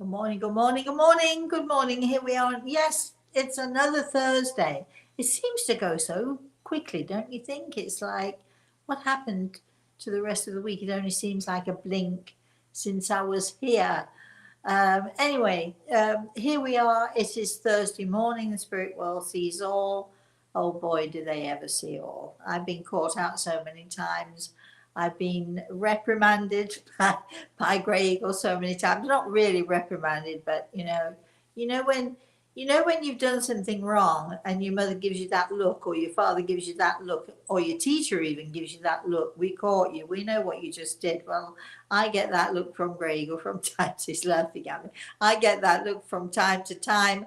Good morning, good morning, good morning, good morning. Here we are. Yes, it's another Thursday. It seems to go so quickly, don't you think? It's like, what happened to the rest of the week? It only seems like a blink since I was here. Anyway, here we are. It is Thursday morning. The spirit world sees all. Oh boy, do they ever see all. I've been caught out so many times. I've been reprimanded by Grey Eagle so many times. Not really reprimanded, but you know when when you've done something wrong and your mother gives you that look, or your father gives you that look, or your teacher even gives you that look. We caught you. We know what you just did. Well, I get that look from Grey Eagle from time to he's laughing at me. I get that look from time to time.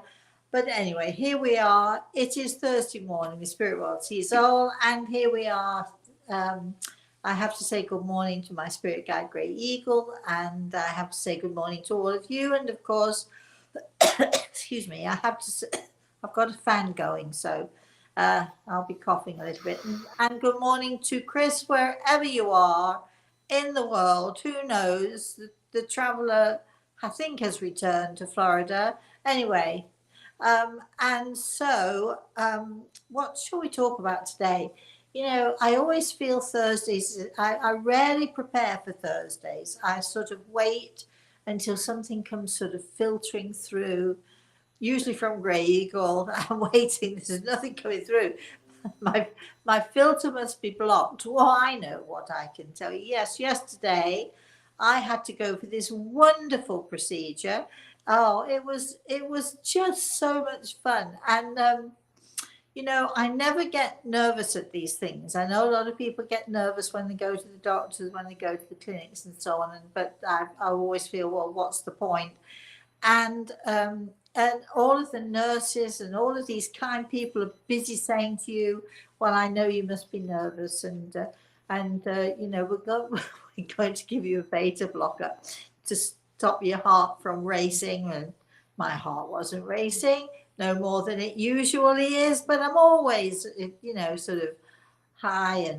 But anyway, here we are. It is Thursday morning. The spirit world sees all, and here we are. Um, I have to say good morning to my spirit guide, Grey Eagle, and I have to say good morning to all of you. And of course, excuse me, I have to say, I've got a fan going, so I'll be coughing a little bit. And good morning to Chris, wherever you are in the world. Who knows? The traveller, I think, has returned to Florida. Anyway, what shall we talk about today? I always feel Thursdays, I rarely prepare for Thursdays. I sort of wait until something comes sort of filtering through, usually from Grey Eagle. I'm waiting, there's nothing coming through. My filter must be blocked. Well, I know what I can tell you. Yes, yesterday I had to go for this wonderful procedure. Oh, it was just so much fun. And I never get nervous at these things. I know a lot of people get nervous when they go to the doctors, when they go to the clinics and so on. But I always feel, well, what's the point? And all of the nurses and all of these kind people are busy saying to you, well, I know you must be nervous, we're going to give you a beta blocker to stop your heart from racing. And my heart wasn't racing, no more than it usually is, but I'm always, sort of high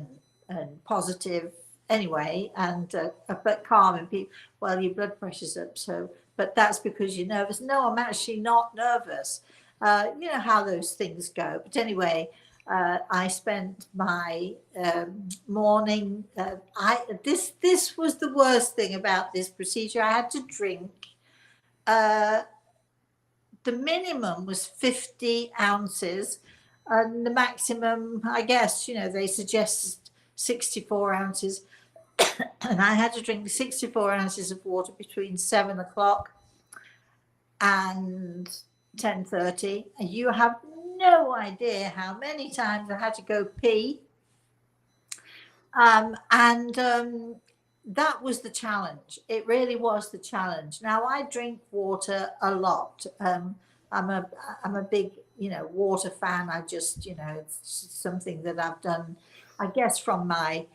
and positive anyway, and but calm and people, well, your blood pressure's up, so, but that's because you're nervous. No, I'm actually not nervous. You know how those things go. But anyway, I spent my morning. This was the worst thing about this procedure. I had to drink. The minimum was 50 ounces, and the maximum, I guess, they suggest 64 ounces. And I had to drink 64 ounces of water between 7 o'clock and 10:30. And you have no idea how many times I had to go pee. That was the challenge. It really was the challenge. Now, I drink water a lot. I'm a big, water fan. I just, it's something that I've done, I guess, from my,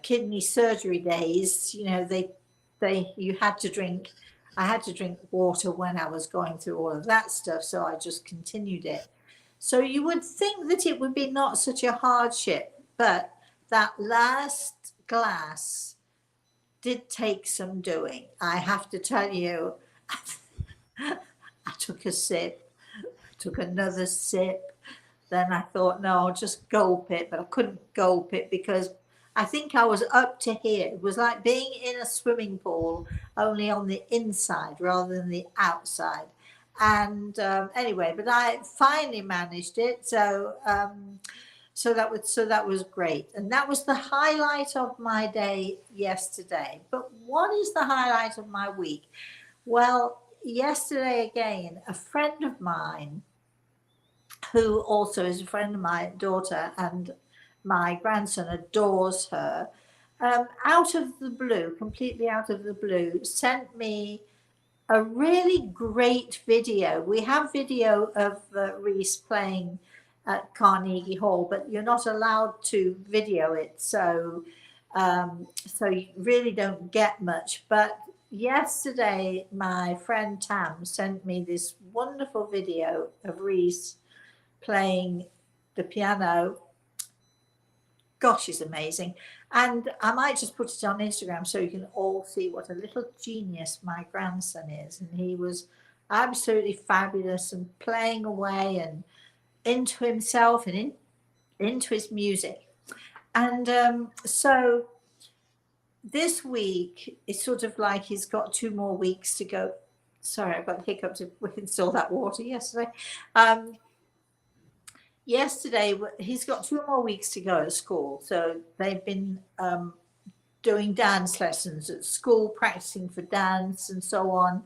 kidney surgery days. You had to drink. I had to drink water when I was going through all of that stuff, so I just continued it. So you would think that it would be not such a hardship, but that last glass did take some doing. I have to tell you, I took a sip, took another sip. Then I thought, no, I'll just gulp it, but I couldn't gulp it because I think I was up to here. It was like being in a swimming pool, only on the inside rather than the outside. And anyway, but I finally managed it. So that was great, and that was the highlight of my day yesterday. But what is the highlight of my week? Well, yesterday again, a friend of mine, who also is a friend of my daughter, and my grandson adores her, out of the blue, completely out of the blue, sent me a really great video. We have video of Reese playing at Carnegie Hall, but you're not allowed to video it, so you really don't get much. But yesterday, my friend Tam sent me this wonderful video of Reese playing the piano. Gosh, it's amazing. And I might just put it on Instagram so you can all see what a little genius my grandson is. And he was absolutely fabulous and playing away and into himself and into his music. And so this week, it's sort of like he's got 2 more weeks to go. Sorry, I've got hiccups. We can still that water yesterday. Um, yesterday, he's got 2 more weeks to go at school. So they've been doing dance lessons at school, practicing for dance and so on.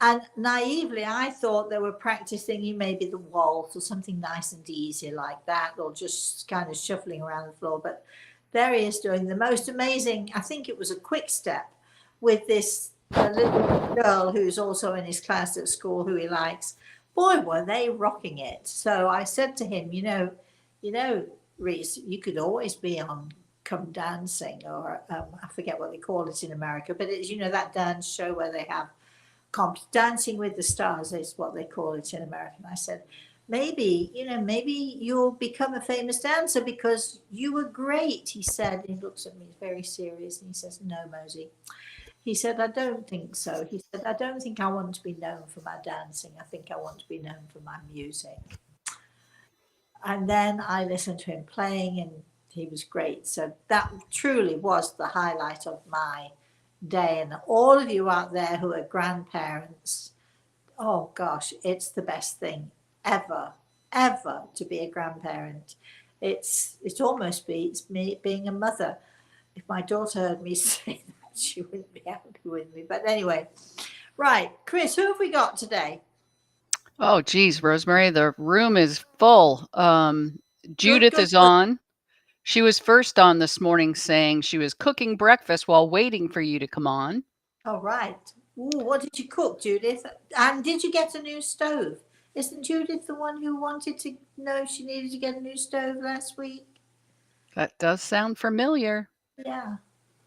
And naively, I thought they were practicing maybe the waltz or something nice and easy like that, or just kind of shuffling around the floor. But there he is doing the most amazing, I think it was a quick step with this little girl who's also in his class at school who he likes. Boy, were they rocking it. So I said to him, Reese, you could always be on Come Dancing, or I forget what they call it in America, but it's, that dance show where they have Dancing with the Stars is what they call it in America. And I said, maybe you'll become a famous dancer because you were great. He said, he looks at me very serious and he says, no, Mosey. He said, I don't think so. He said, I don't think I want to be known for my dancing. I think I want to be known for my music. And then I listened to him playing and he was great. So that truly was the highlight of my day. And all of you out there who are grandparents, oh gosh, it's the best thing ever, ever to be a grandparent. It almost beats me being a mother. If my daughter heard me say that, she wouldn't be happy with me. But anyway, right, Chris, who have we got today? Oh, geez, Rosemary, the room is full. Good, Judith good, is good. on. She was first on this morning saying she was cooking breakfast while waiting for you to come on. All right. Ooh, what did you cook, Judith? And did you get a new stove? Isn't Judith the one who wanted to know she needed to get a new stove last week? That does sound familiar. Yeah.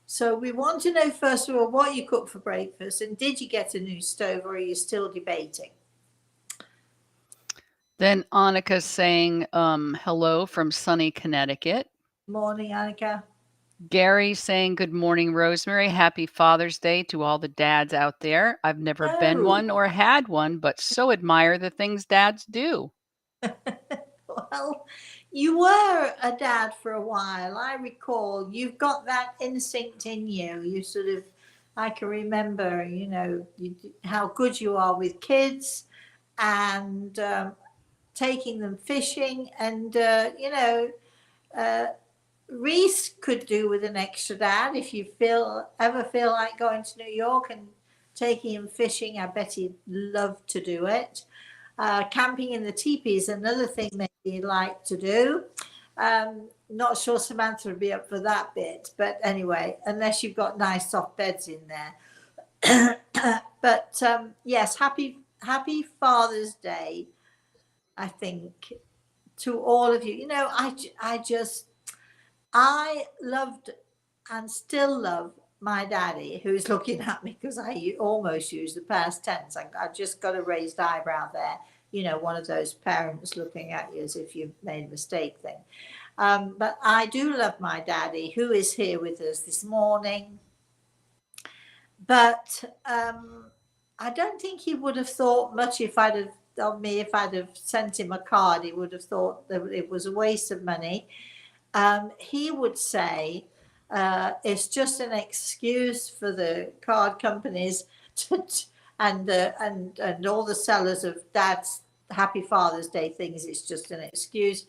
So we want to know first of all what you cooked for breakfast and did you get a new stove or are you still debating? Then Annika's saying hello from sunny Connecticut. Morning, Annika. Gary saying good morning, Rosemary. Happy Father's Day to all the dads out there. I've never been Oh, one or had one, but so admire the things dads do. well, you were a dad for a while. I recall you've got that instinct in you. You sort of, I can remember, how good you are with kids and taking them fishing. And, uh, Reese could do with an extra dad if you ever feel like going to New York and taking him fishing. I bet he'd love to do it. Camping in the teepee is another thing that he'd like to do. Not sure Samantha would be up for that bit, but anyway, unless you've got nice soft beds in there. But yes, happy Father's Day. I think to all of you. I loved and still love my daddy, who's looking at me because I almost use the past tense. I just got a raised eyebrow there. One of those parents looking at you as if you've made a mistake thing. But I do love my daddy, who is here with us this morning. But I don't think he would have thought much if I'd have sent him a card. He would have thought that it was a waste of money. He would say it's just an excuse for the card companies and all the sellers of Dad's Happy Father's Day things. It's just an excuse,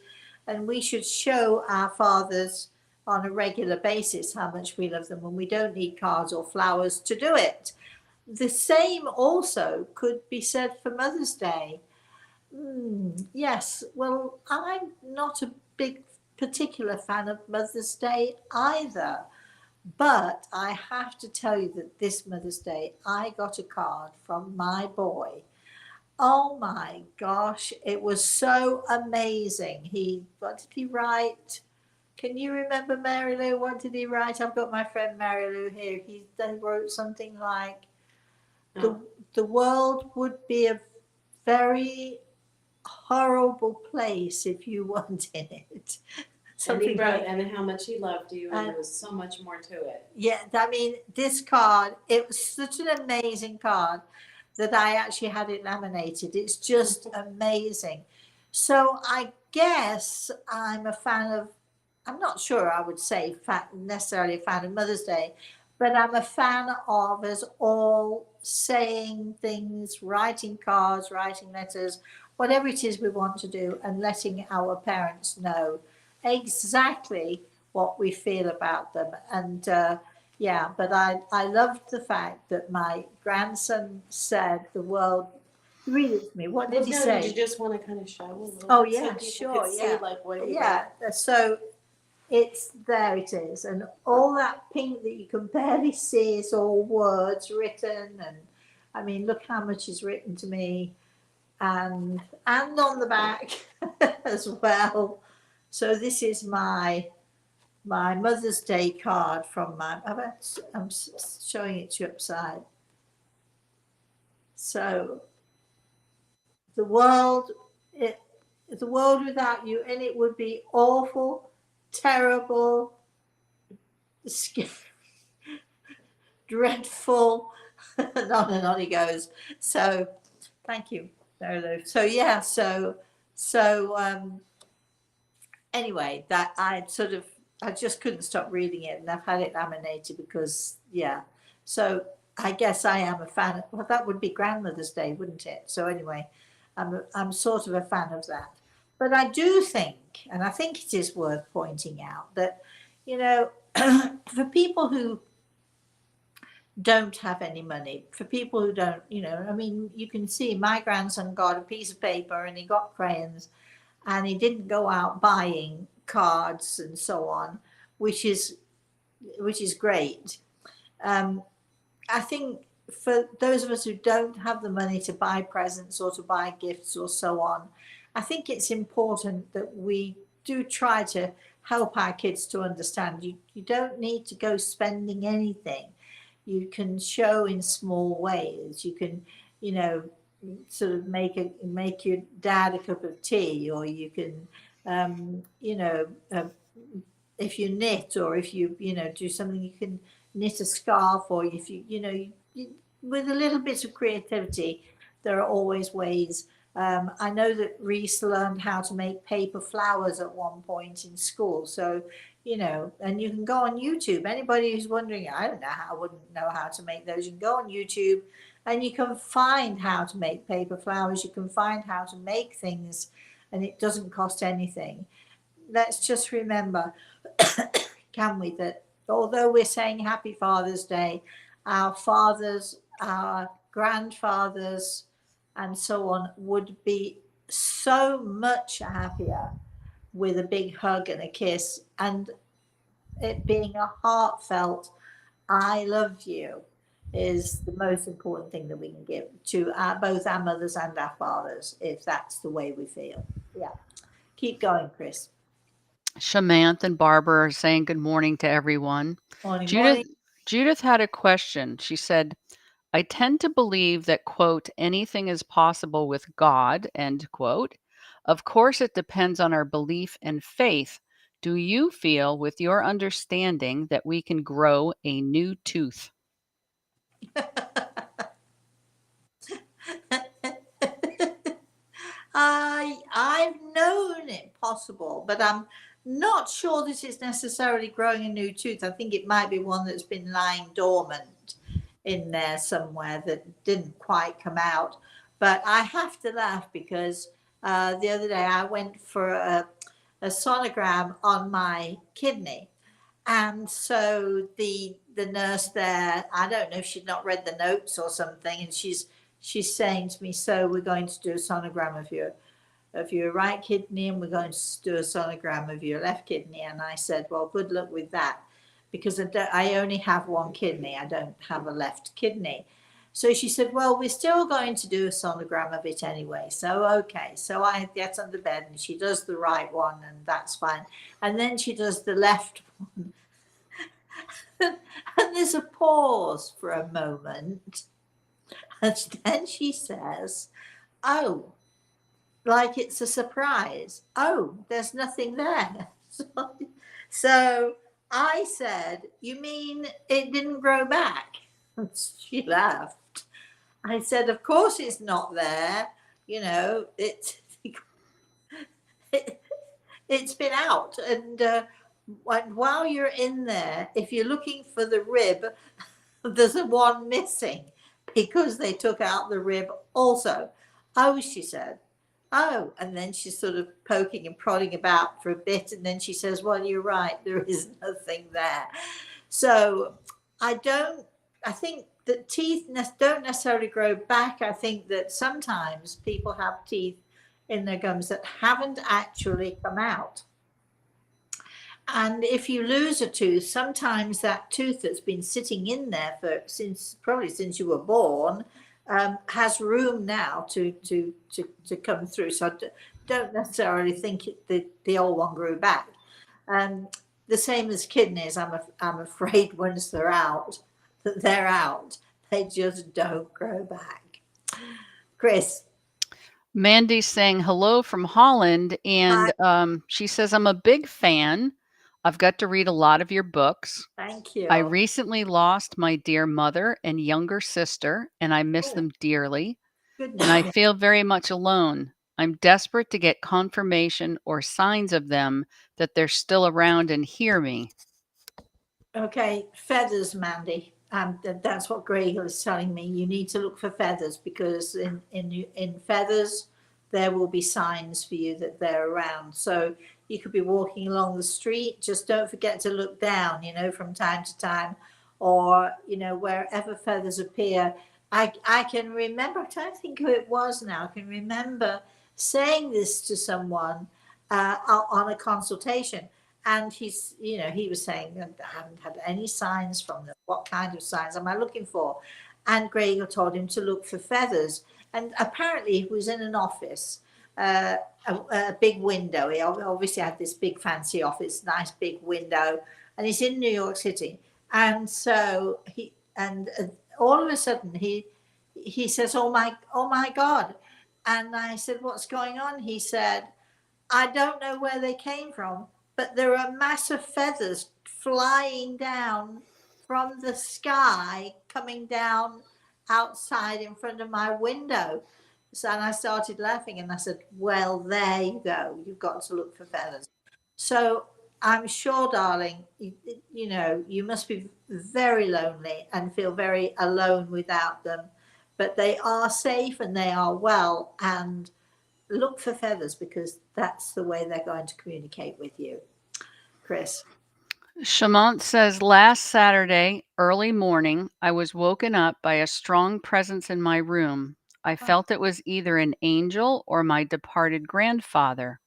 and we should show our fathers on a regular basis how much we love them when we don't need cards or flowers to do it. The same also could be said for Mother's Day. Yes, well, I'm not a big particular fan of Mother's Day either. But I have to tell you that this Mother's Day, I got a card from my boy. Oh my gosh, it was so amazing. What did he write? Can you remember, Mary Lou? What did he write? I've got my friend Mary Lou here. He wrote something like, the, the world would be a very horrible place if you weren't in it. something like, and how much he loved you, and and there was so much more to it. yeah, I mean, this card, it was such an amazing card that I actually had it laminated. It's just amazing. So I guess I'm a fan of, I'm not sure I would say necessarily a fan of Mother's Day, but I'm a fan of us all saying things, writing cards, writing letters, whatever it is we want to do, and letting our parents know exactly what we feel about them. And yeah, but I loved the fact that my grandson said the world, read it to me. What did he say? Did you just want to kind of show a little Oh, bit so yeah, people sure, could see yeah. like what he Yeah, so it's there, it is, and all that pink that you can barely see is all words written. And I mean, look how much is written to me, and on the back as well. So this is my Mother's Day card from my, I'm showing it to you upside. So the world, the world without you, and it would be awful, terrible, dreadful, and on he goes. So thank you. So yeah, anyway, that I just couldn't stop reading it, and I've had it laminated because, yeah. So I guess I am a fan. Well, that would be Grandmother's Day, wouldn't it? So anyway, I'm sort of a fan of that. But I do think, and I think it is worth pointing out that, you know, for people who don't have any money, for people who don't, you know, I mean, you can see my grandson got a piece of paper and he got crayons, and he didn't go out buying cards and so on, which is great. I think for those of us who don't have the money to buy presents or to buy gifts or so on, I think it's important that we do try to help our kids to understand you don't need to go spending anything. You can show in small ways. You can, you know, sort of make your dad a cup of tea, or you can, you know, if you knit, or if you know, do something, you can knit a scarf, or if you know, with a little bit of creativity, there are always ways. I know that Reese learned how to make paper flowers at one point in school. So, you know, and you can go on YouTube. Anybody who's wondering, I don't know how, I wouldn't know how to make those. You can go on YouTube and you can find how to make paper flowers. You can find how to make things, and it doesn't cost anything. Let's just remember, can we, that although we're saying Happy Father's Day, our fathers, our grandfathers, and so on would be so much happier with a big hug and a kiss, and it being a heartfelt I love you is the most important thing that we can give to both our mothers and our fathers, if that's the way we feel. Yeah. Keep going, Chris. Shamanth and Barbara are saying good morning to everyone. Morning, Judith morning. Judith had a question. She said, I tend to believe that, quote, anything is possible with God, end quote. Of course, it depends on our belief and faith. Do you feel, with your understanding, that we can grow a new tooth? I've known it possible, but I'm not sure this is necessarily growing a new tooth. I think it might be one that's been lying dormant in there somewhere that didn't quite come out. But I have to laugh because the other day I went for a sonogram on my kidney, and so the nurse there, I don't know if she'd not read the notes or something, and she's saying to me, so we're going to do a sonogram of your right kidney, and we're going to do a sonogram of your left kidney. And I said, well, good luck with that, because I only have one kidney. I don't have a left kidney. So she said, well, we're still going to do a sonogram of it anyway. So, okay. So I get on the bed and she does the right one, and that's fine. And then she does the left one. And there's a pause for a moment. And then she says, oh, like it's a surprise. Oh, there's nothing there. So I said, "You mean it didn't grow back?" She laughed. I said, "Of course it's not there. You know, it, it's been out. And while you're in there, if you're looking for the rib, there's a one missing because they took out the rib also." "Oh," she said. "Oh." And then she's sort of poking and prodding about for a bit. And then she says, "Well, you're right. There is nothing there." So I think that teeth don't necessarily grow back. I think that sometimes people have teeth in their gums that haven't actually come out. And if you lose a tooth, sometimes that tooth that's been sitting in there for probably since you were born has room now to come through. So don't necessarily think the old one grew back. Um, the same as kidneys. I'm afraid once they're out, that they're out. They just don't grow back. Chris. Mandy's saying hello from Holland, and she says, "I'm a big fan. I've got to read a lot of your books. Thank you. I recently lost my dear mother and younger sister, and I miss Oh, them dearly. goodness. And I feel very much alone. I'm desperate to get confirmation or signs of them that they're still around and hear me." Okay, feathers, Mandy. That's what Greg is telling me. You need to look for feathers because in feathers there will be signs for you that they're around. So you could be walking along the street. Just don't forget to look down, from time to time, or wherever feathers appear. I can remember. I'm trying to think who it was now. I can remember saying this to someone on a consultation. And he was saying, "I haven't had any signs from them. What kind of signs am I looking for?" And Gregor told him to look for feathers. And apparently he was in an office, a big window. He obviously had this big fancy office, nice big window, and he's in New York City. And so all of a sudden he says, oh my God. And I said, "What's going on?" He said, "I don't know where they came from, but there are massive feathers flying down from the sky, coming down outside in front of my window." So, and I started laughing and I said, "Well, there you go. You've got to look for feathers." So I'm sure, darling, you must be very lonely and feel very alone without them, but they are safe and they are well. And look for feathers because that's the way they're going to communicate with you. Chris. Shamant says, "Last Saturday, early morning, I was woken up by a strong presence in my room. I felt it was either an angel or my departed grandfather.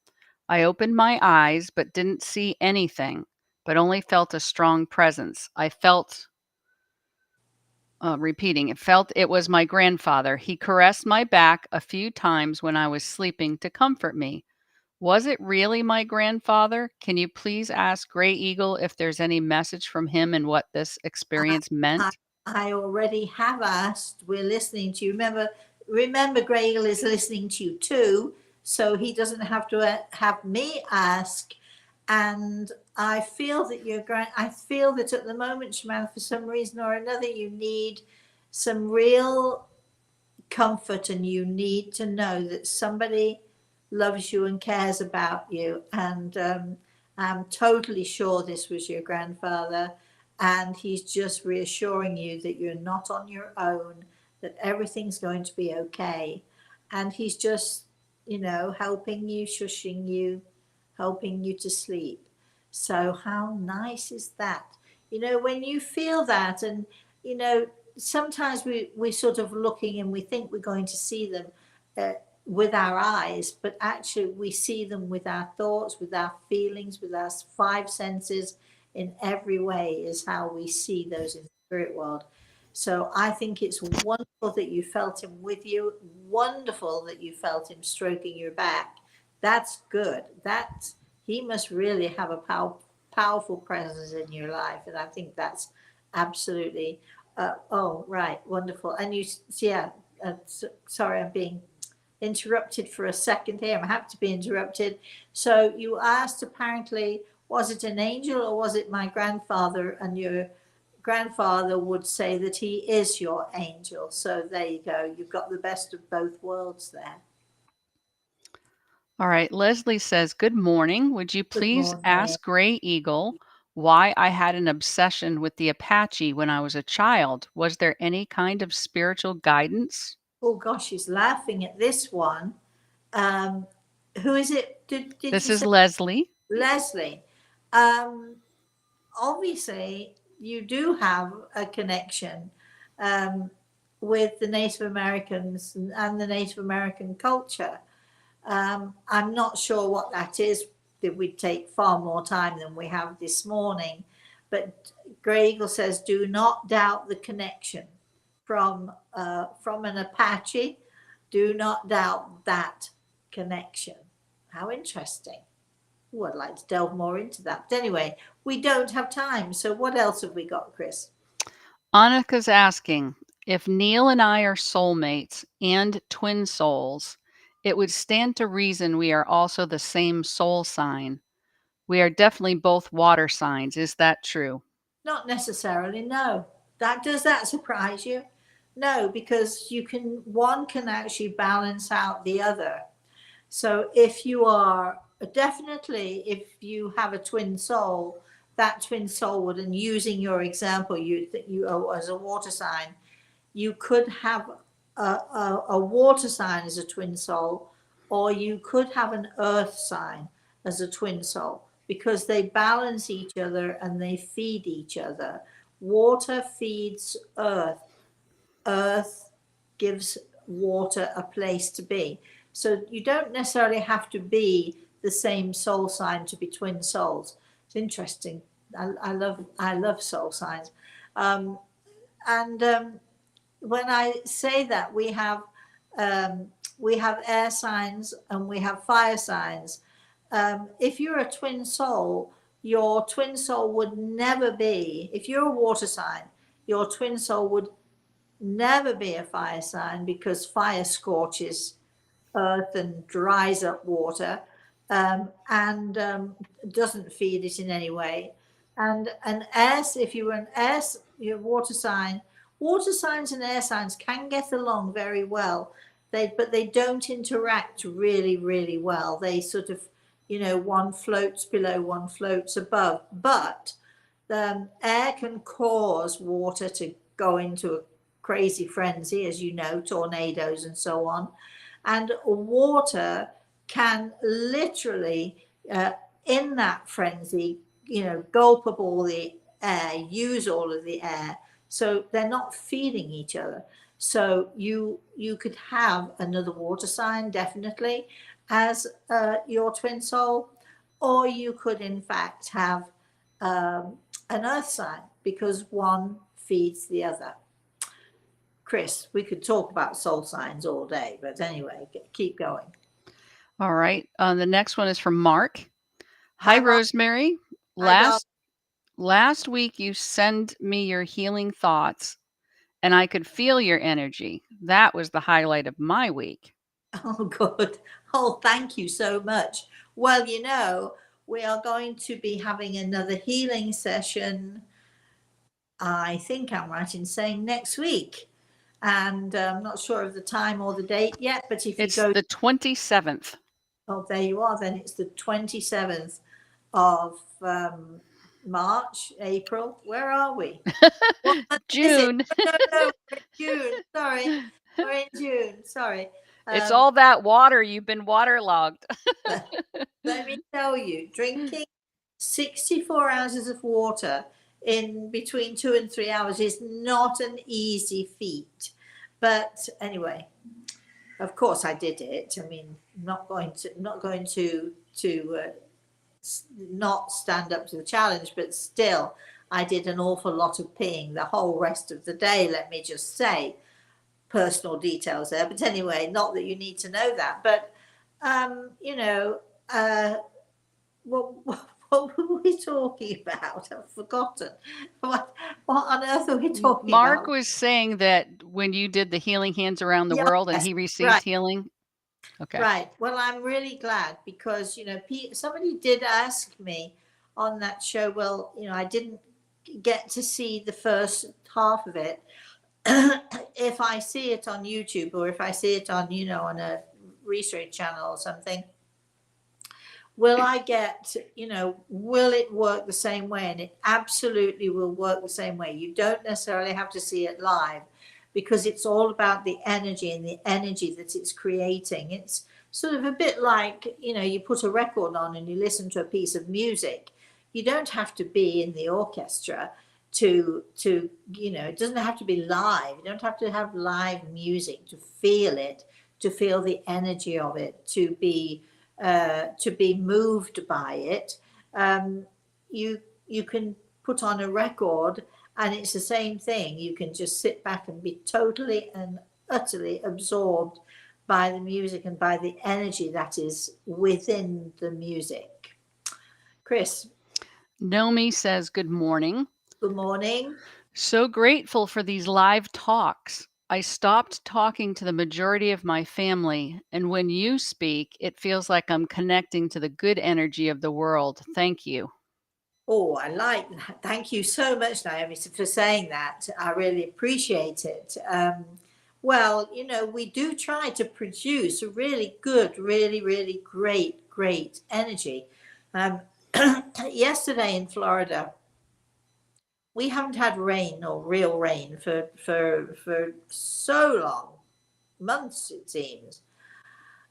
I opened my eyes but didn't see anything, but only felt a strong presence. I felt," repeating, "it felt it was my grandfather. He caressed my back a few times when I was sleeping to comfort me. Was it really my grandfather? Can you please ask Gray Eagle if there's any message from him and what this experience meant?" I already have asked. We're listening to you. Remember, Gray Eagle is listening to you too, so he doesn't have to have me ask. And I feel that I feel that at the moment, Shaman, for some reason or another, you need some real comfort and you need to know that somebody loves you and cares about you. And I'm totally sure this was your grandfather. And he's just reassuring you that you're not on your own, that everything's going to be okay. And he's just, helping you, shushing you, helping you to sleep. So, how nice is that? When you feel that, and, sometimes we're sort of looking and we think we're going to see them with our eyes, but actually we see them with our thoughts, with our feelings, with our five senses. In every way is how we see those in the spirit world. So I think it's wonderful that you felt him with you, wonderful that you felt him stroking your back. That's good. He must really have a powerful presence in your life, and I think that's absolutely oh, right, wonderful. And sorry, I'm being interrupted for a second here. I'm happy to be interrupted. So you asked apparently was it an angel or was it my grandfather? And your grandfather would say that he is your angel. So there you go. You've got the best of both worlds there. All right. Leslie says, good morning. Would you Good please morning. ask Gray Eagle why I had an obsession with the Apache when I was a child? Was there any kind of spiritual guidance? Oh gosh, she's laughing at this one. Who is it? Did This you is say Leslie. Leslie? Um, Obviously, you do have a connection um, with the Native Americans and the Native American culture. I'm not sure what that is. That would take far more time than we have this morning. But Grey Eagle says, do not doubt the connection from an Apache. Do not doubt that connection. How interesting. Oh, I'd like to delve more into that. But anyway, we don't have time. So what else have we got, Chris? Annika's asking, if Neil and I are soulmates and twin souls, it would stand to reason we are also the same soul sign. We are definitely both water signs. Is that true? Not necessarily, no. Does that surprise you? No, because one can actually balance out the other. So if you are definitely, if you have a twin soul, that twin soul would, and using your example, as a water sign, you could have a water sign as a twin soul, or you could have an earth sign as a twin soul because they balance each other and they feed each other. Water feeds earth, earth gives water a place to be. So you don't necessarily have to be the same soul sign to be twin souls. It's interesting. I love soul signs. And when I say that, we have air signs and we have fire signs. If you're a twin soul, your twin soul would never be. If you're a water sign, your twin soul would never be a fire sign because fire scorches earth and dries up water, and doesn't feed it in any way. And an S, if you were an S, your water sign, water signs and air signs can get along very well. But they don't interact really, really well. They sort of, one floats below, one floats above. But air can cause water to go into a crazy frenzy, as you know, tornadoes and so on. And water can literally, in that frenzy, gulp up all the air, use all of the air. So they're not feeding each other. So you could have another water sign definitely as your twin soul, or you could in fact have an earth sign because one feeds the other. Chris, we could talk about soul signs all day, but anyway, keep going. All right. The next one is from Mark. Hi, Mark. Rosemary. Hi, Last week you sent me your healing thoughts and I could feel your energy. That was the highlight of my week. Oh, good. Oh, thank you so much. Well, we are going to be having another healing session. I think I'm right in saying next week. And I'm not sure of the time or the date yet, but if It's you go the 27th. Oh, there you are. Then it's the 27th of March, April. Where are we? What month is it? June. No, we're in June. Sorry. We're in June. Sorry. It's all that water. You've been waterlogged. Let me tell you, drinking 64 ounces of water in between 2 and 3 hours is not an easy feat. But anyway, of course I did it. I mean, not going to not stand up to the challenge, but still I did an awful lot of peeing the whole rest of the day, let me just say. Personal details there, but anyway, not that you need to know that, but what were we talking about? I've forgotten. What on earth are we talking Mark about? was saying that when you did the healing hands around the world and he received right. healing. Okay. Right. Well, I'm really glad because, somebody did ask me on that show. Well, I didn't get to see the first half of it. If I see it on YouTube, or if I see it on, on a research channel or something, will I get, will it work the same way? And it absolutely will work the same way. You don't necessarily have to see it live, because it's all about the energy and the energy that it's creating. It's sort of a bit like, you put a record on and you listen to a piece of music. You don't have to be in the orchestra to it doesn't have to be live. You don't have to have live music to feel it, to feel the energy of it, to be moved by it. You can put on a record and it's the same thing. You can just sit back and be totally and utterly absorbed by the music and by the energy that is within the music. Chris. Nomi says, good morning. Good morning. So grateful for these live talks. I stopped talking to the majority of my family, and when you speak, it feels like I'm connecting to the good energy of the world. Thank you. Oh, I like that. Thank you so much, Naomi, for saying that. I really appreciate it. Well, we do try to produce a really good, really, really great energy. Yesterday in Florida, we haven't had rain, or real rain, for so long, months it seems.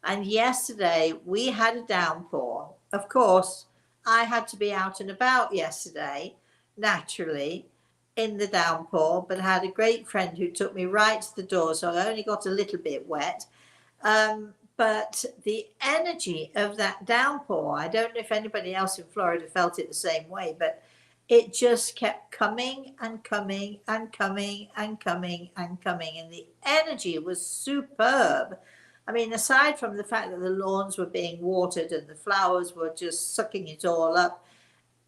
And yesterday we had a downpour. Of course, I had to be out and about yesterday, naturally, in the downpour, but I had a great friend who took me right to the door, so I only got a little bit wet. But the energy of that downpour, I don't know if anybody else in Florida felt it the same way, but it just kept coming and coming and coming and coming and coming. And the energy was superb. I mean, aside from the fact that the lawns were being watered and the flowers were just sucking it all up,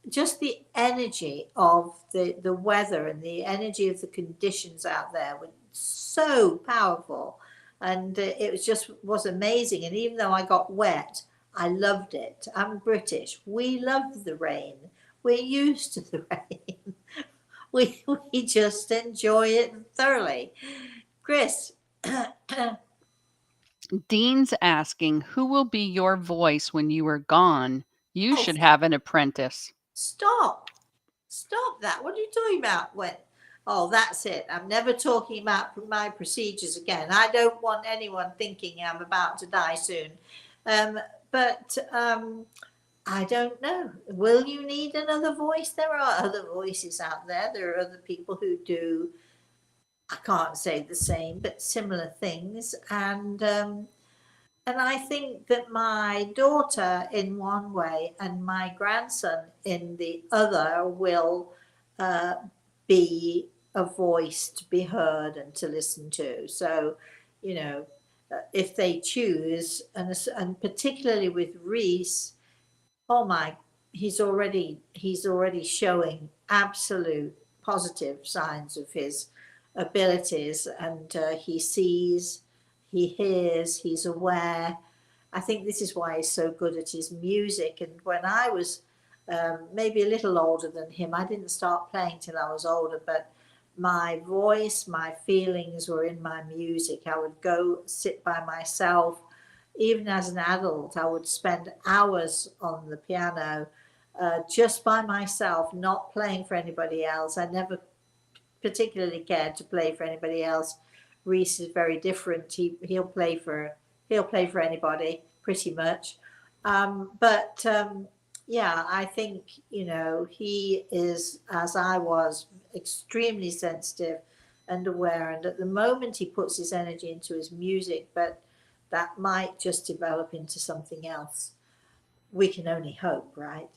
just the energy of the weather and the energy of the conditions out there were so powerful. And it was amazing. And even though I got wet, I loved it. I'm British. We love the rain. We're used to the rain. We just enjoy it thoroughly. Chris. Dean's asking, who will be your voice when you are gone? You should have an apprentice. Stop that. What are you talking about? That's it. I'm never talking about my procedures again. I don't want anyone thinking I'm about to die soon. But I don't know. Will you need another voice? There are other voices out there. There are other people who do, I can't say the same, but similar things. And I think that my daughter in one way and my grandson in the other will be a voice to be heard and to listen to. So, if they choose, and particularly with Reese, oh my, he's already showing absolute positive signs of his abilities, and he sees, he hears, he's aware. I think this is why he's so good at his music. And when I was maybe a little older than him, I didn't start playing till I was older, but my voice, my feelings were in my music. I would go sit by myself. Even as an adult, I would spend hours on the piano just by myself, not playing for anybody else. I never particularly cared to play for anybody else. Reese is very different. He'll play for anybody pretty much. Yeah, I think he is, as I was, extremely sensitive and aware. And at the moment, he puts his energy into his music, but that might just develop into something else. We can only hope, right?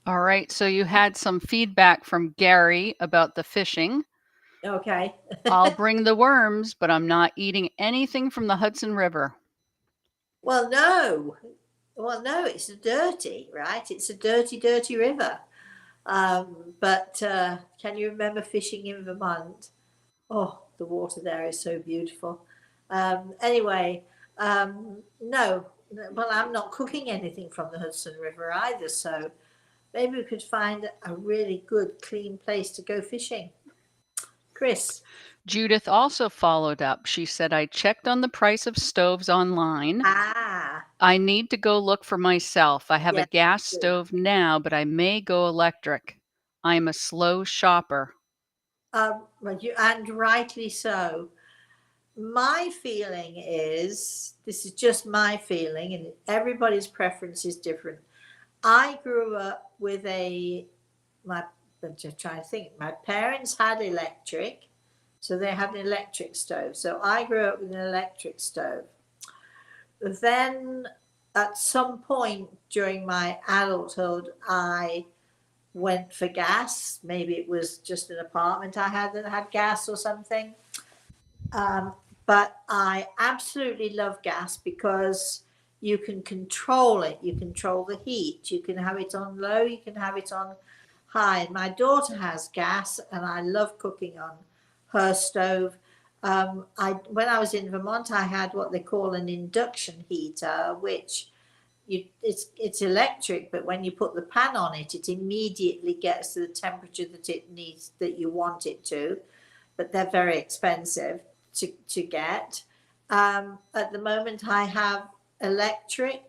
All right. So you had some feedback from Gary about the fishing. Okay. I'll bring the worms, but I'm not eating anything from the Hudson River. Well, no, it's dirty, right? It's a dirty river. But can you remember fishing in Vermont? Oh, the water there is so beautiful. Anyway, no, well, I'm not cooking anything from the Hudson River either, so maybe we could find a really good, clean place to go fishing. Chris. Judith also followed up. She said, I checked on the price of stoves online. Ah, I need to go look for myself. I have a yes, gas good. stove now, but I may go electric. I'm a slow shopper. And rightly so. My feeling is, this is just my feeling, and everybody's preference is different. I grew up with I'm just trying to think, my parents had electric, so they had an electric stove. So I grew up with an electric stove. Then at some point during my adulthood, I went for gas. Maybe it was just an apartment I had that had gas or something. Um, but I absolutely love gas because you can control it. You control the heat. You can have it on low. You can have it on high. My daughter has gas, and I love cooking on her stove. When I was in Vermont, I had what they call an induction heater, which it's electric, but when you put the pan on it, it immediately gets to the temperature that it needs, that you want it to. But they're very expensive to get. At the moment, I have electric.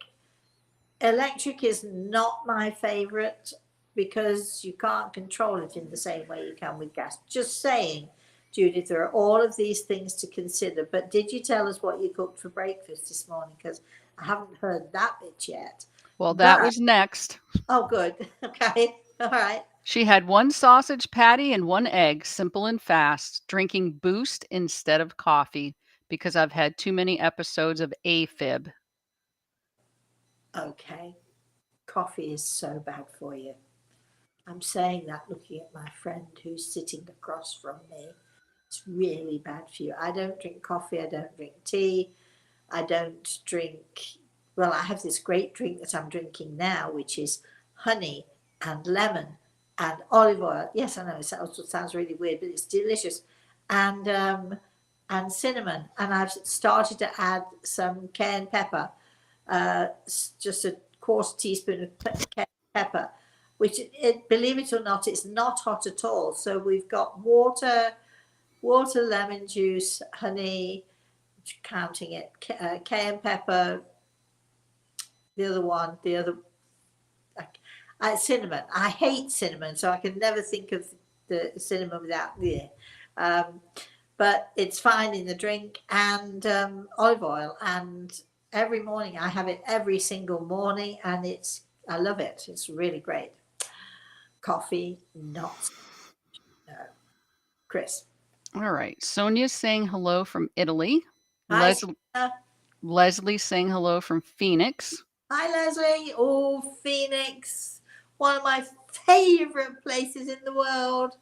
Electric is not my favorite because you can't control it in the same way you can with gas. Just saying, Judith, there are all of these things to consider. But did you tell us what you cooked for breakfast this morning? Because I haven't heard that bit yet. Well, that But, was next. oh, good. Okay. All right. She had one sausage patty and one egg, simple and fast, drinking Boost instead of coffee because I've had too many episodes of AFib. Okay. Coffee is so bad for you. I'm saying that looking at my friend who's sitting across from me. It's really bad for you. I don't drink coffee. I don't drink tea. I don't drink, well, I have this great drink that I'm drinking now, which is honey and lemon and olive oil. Yes, I know it sounds really weird, but it's delicious. And cinnamon. And I've started to add some cayenne pepper, just a quarter teaspoon of cayenne pepper, which, believe it or not, it's not hot at all. So we've got water, lemon juice, honey, counting it, cayenne pepper, cinnamon. I hate cinnamon, so I can never think of the cinnamon without but it's fine in the drink, and olive oil. And every morning I have it every single morning, and I love it. It's really great. Coffee, not no. Chris. All right. Sonia's saying hello from Italy. Hi, Leslie saying hello from Phoenix. Hi, Leslie. Oh, Phoenix. One of my favorite places in the world.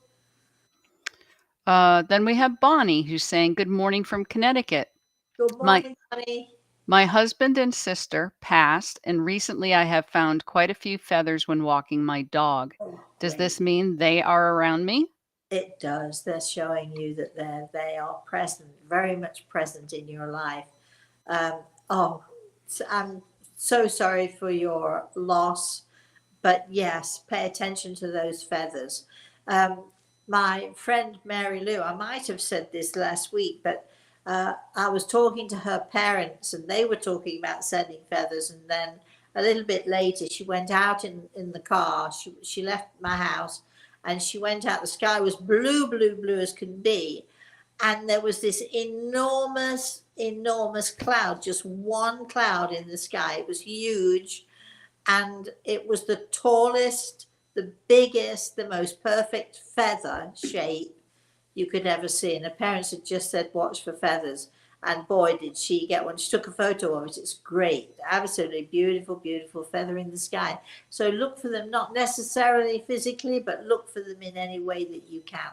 Then we have Bonnie who's saying good morning from Connecticut. Good morning, Bonnie. My husband and sister passed, and recently I have found quite a few feathers when walking my dog. Oh, Does great. this mean they are around me? It does. They're showing you that they are present, very much present in your life. I'm so sorry for your loss, but yes, pay attention to those feathers. My friend Mary Lou, I might have said this last week, but I was talking to her parents, and they were talking about sending feathers. And then a little bit later, she went out in the car. She left my house, and she went out. The sky was blue, blue, blue as can be. And there was this enormous, enormous cloud, just one cloud in the sky. It was huge. And it was the tallest, the biggest, the most perfect feather shape you could ever see. And her parents had just said, watch for feathers. And boy, did she get one. She took a photo of it. It's great. Absolutely beautiful, beautiful feather in the sky. So look for them, not necessarily physically, but look for them in any way that you can.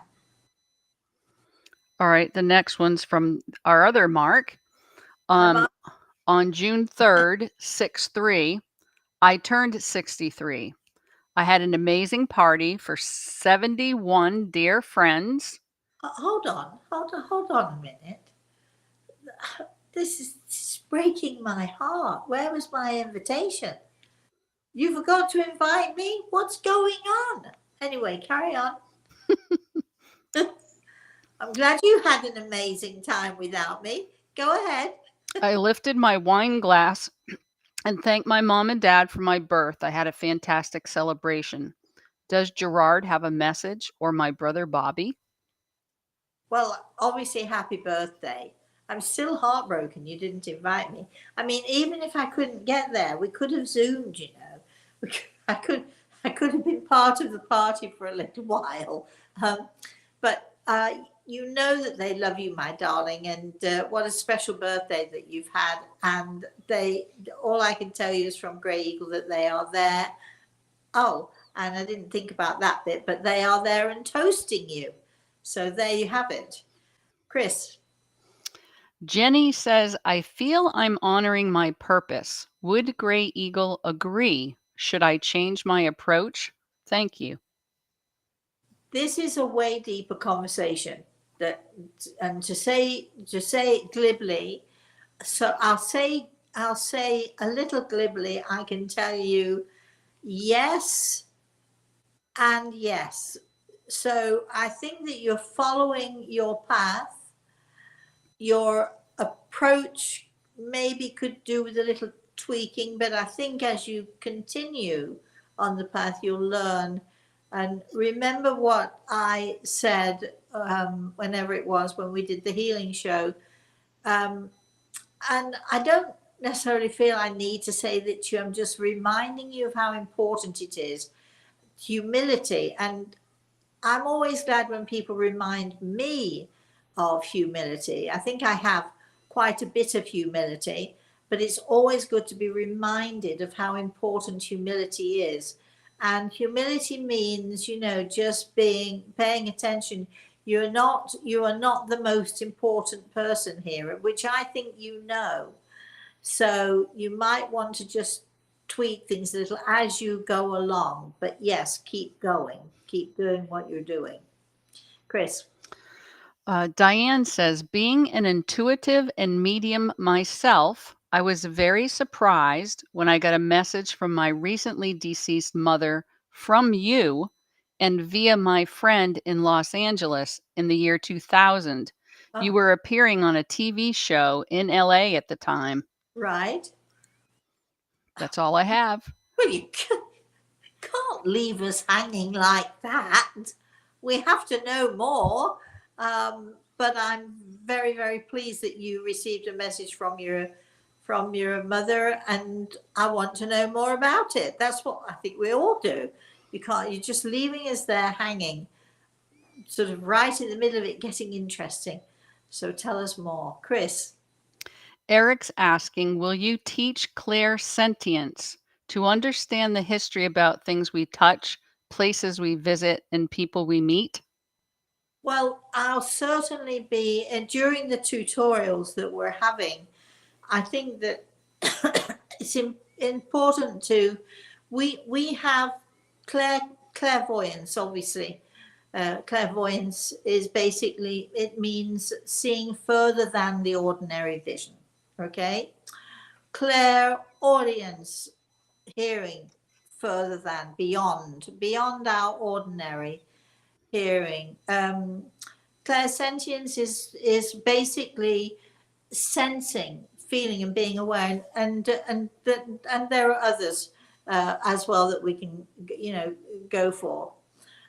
All right. The next one's from our other Mark. Mark. On June 3rd, 6-3, I turned 63. I had an amazing party for 71 dear friends. Hold on a minute. This is breaking my heart. Where was my invitation? You forgot to invite me? What's going on? Anyway, carry on. I'm glad you had an amazing time without me. Go ahead. I lifted my wine glass and thanked my mom and dad for my birth. I had a fantastic celebration. Does Gerard have a message, or my brother Bobby? Well, obviously, happy birthday. I'm still heartbroken you didn't invite me. I mean, even if I couldn't get there, we could have Zoomed, you know. I could have been part of the party for a little while. But you know that they love you, my darling, and what a special birthday that you've had. And all I can tell you is from Grey Eagle that they are there. Oh, and I didn't think about that bit, but they are there and toasting you. So there you have it. Chris. Jenny says, I feel I'm honoring my purpose. Would Grey Eagle agree? Should I change my approach? Thank you. This is a way deeper conversation and to say it glibly, so I'll say a little glibly, I can tell you yes and yes. So I think that you're following your path. Your approach maybe could do with a little tweaking, but I think as you continue on the path, you'll learn. And remember what I said whenever it was when we did the healing show. And I don't necessarily feel I need to say that to you. I'm just reminding you of how important it is. Humility. And I'm always glad when people remind me of humility. I think I have quite a bit of humility, but it's always good to be reminded of how important humility is. And humility means, you know, just paying attention. You are not the most important person here, which I think you know. So you might want to just tweak things a little as you go along. But yes, keep going. Keep doing what you're doing. Chris. Diane says, being an intuitive and medium myself, I was very surprised when I got a message from my recently deceased mother from you and via my friend in Los Angeles in the year 2000. You were appearing on a TV show in LA at the time. Right. That's all I have. Well, you can't leave us hanging like that. We have to know more. But I'm very, very pleased that you received a message from your mother, and I want to know more about it. That's what I think we all do. You're just leaving us there hanging, sort of right in the middle of it getting interesting. So tell us more. Chris. Eric's asking, will you teach clairsentience to understand the history about things we touch, places we visit, and people we meet? Well, I'll certainly be, and during the tutorials that we're having, I think that it's important to, we have clairvoyance, obviously. Clairvoyance is basically, it means seeing further than the ordinary vision, okay? Clairaudience, hearing further than, beyond our ordinary hearing. Clairsentience is basically sensing, feeling, and being aware, and there are others as well that we can, you know, go for.